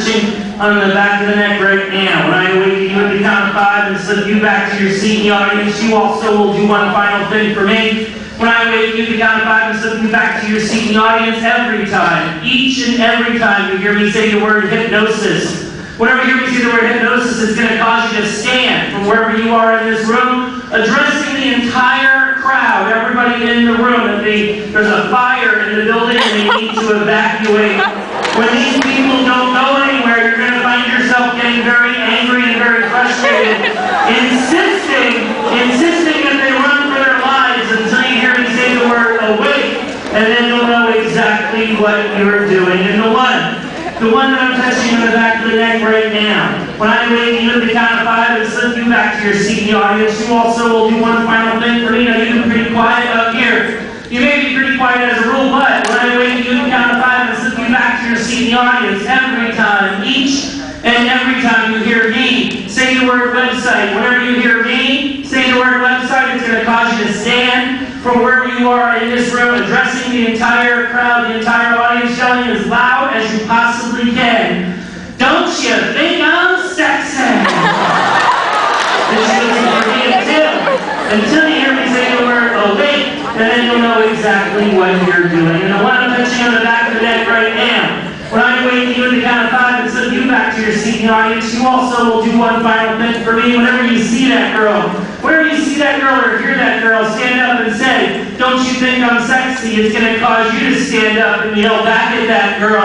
touching on the back of the neck right now. When I awaken you at the count of 5 and slip you back to your seat in the audience, you also will do one final thing for me. When I awaken you at the count of 5 and slip you back to your seat in the audience, every time, each and every time you hear me say the word hypnosis, whenever you hear me say the word hypnosis, it's going to cause you to stand from wherever you are in this room, addressing the entire crowd, everybody in the room. There's a fire in the building and they need to evacuate. When these people don't go anywhere, you're going to find yourself getting very angry and very frustrated, insisting that they run for their lives until you hear me say the word awake, and then you'll know exactly what you're doing. And the one that I'm touching on the back of the neck right now, when I awaken you at the count of 5 and slip you back to your seat in the audience, you also will do one final thing for me. Now you've been pretty quiet up here. You may be pretty quiet as a rule, but when I awaken you at the count of 5 and slip you back to your seat in the audience, every time, each and every time you hear me say the word website, whenever you hear me say the word website, it's going to cause you to stand from wherever you are in this room, addressing the entire crowd, the entire audience, yelling as loud as you possibly can. Don't you think I'm sexy? This is for me until you hear me say the word awake, and then you'll know exactly what you're doing. And the one I'm touching on the back of the neck right now, when I awaken you at the count of 5 and slip you back to your seat in the audience, you also will do one final thing for me. Whenever you see that girl, or hear that girl, stand up and say, don't you think I'm sexy? It's going to cause you to stand up and yell back at that girl,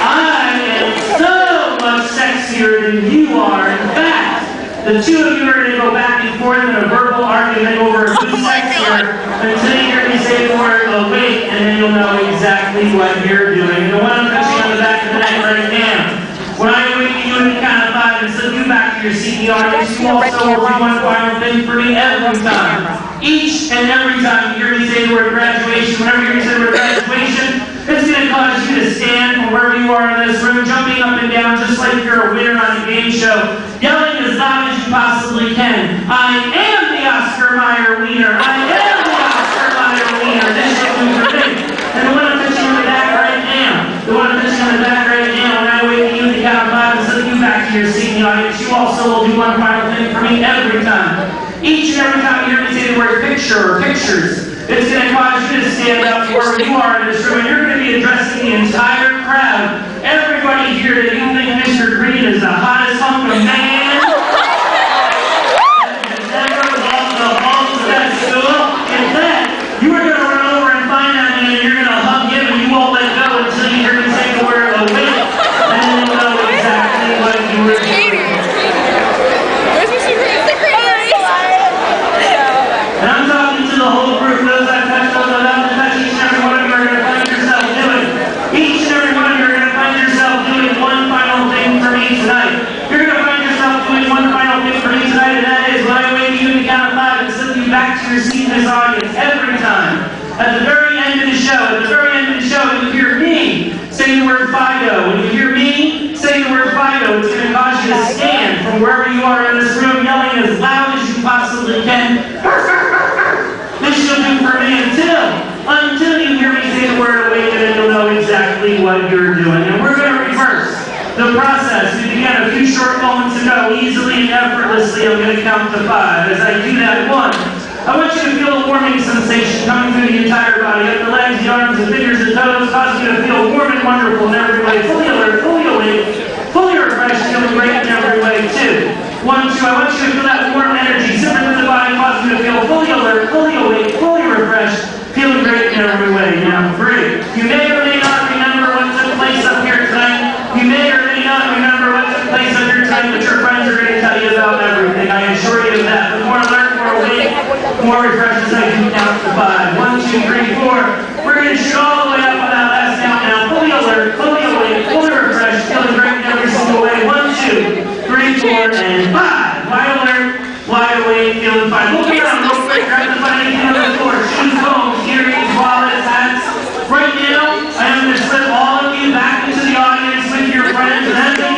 I am so much sexier than you are. In fact, the two of you are going to go back and forth in a verbal argument over who's sexier until you hear me say the word awake, and then you'll know exactly what you're doing. And the one I'm touching on the back of the neck right now, when I awaken you at the count of 5 and slip you back to your seat in the audience, you also will do one final thing for me every time. Each and every time you hear me say the word graduation, whenever you hear me say the word graduation, it's going to cause you to stand from wherever you are in this room, jumping up and down just like you're a winner on a game show, yelling as loud as you possibly can. I am the Oscar Mayer Wiener. I am the Oscar Mayer Wiener. This will do for me. And the one I'm touching on the back right now, when I awaken you at the count of 5 and slip you back to your seat in the audience, you also will do one final thing for me every time. Each and every time you hear me say the word picture or pictures, it's going to cause you to stand up wherever you are in this room, and you're going to be addressing the entire crowd. Everybody here that you think Mr. Green is the hottest hunk of man, and never lost the balls of that stool. In fact, you are going to run over and find that man, and you're going to hug him, and you won't let go until you hear me say the word awake, and then you'll know exactly what you were doing. Where's Mr. Green? And I'm talking to the whole group, those I've touched, those I've not touched. Each and every one of you are going to find yourself doing. Each and every one of you are going to find yourself doing one final thing for me tonight. You're going to find yourself doing one final thing for me tonight, and that is when I awaken you at the count of 5 and slip you back to your seat in this audience every time. At the very end of the show, when you hear me say the word Fido. When you hear me say the word Fido, it's going to cause you to stand from wherever you are in this room, yelling as loud as you possibly can. This you'll do for me until you hear me say the word awake, and then you'll know exactly what you're doing. And we're going to reverse the process. We began a few short moments ago, easily and effortlessly. I'm going to count to 5. As I do that, 1. I want you to feel a warming sensation coming through the entire body, up the legs, the arms, the fingers, the toes, causing you to feel warm and wonderful in every way, fully alert, fully awake, fully refreshed, feeling great in every way. 2. 1, 2. I want you to feel that warm energy sipping through the body, causing you to feel fully alert, fully awake, fully refreshed, feeling great in every way. Now 3. You may or may not remember what took place up here tonight. You may or may not remember what took place up here tonight, but your friends are going to tell you about everything. I assure you of that. The more alert, more awake, more refreshed as I do count to 5. 1, 2, 3, 4. We're going to shoot all the way up on that last count now. Fully alert, fully awake, fully refreshed, feeling great in every single way. 1, 2, 3, 4, and 5. Wide alert, wide awake, feeling fine. Look around, real quick, grab the fine on the floor. Shoes, combs, earrings, wallets, hats. Right now, I am going to slip all of you back into the audience with your friends, and as they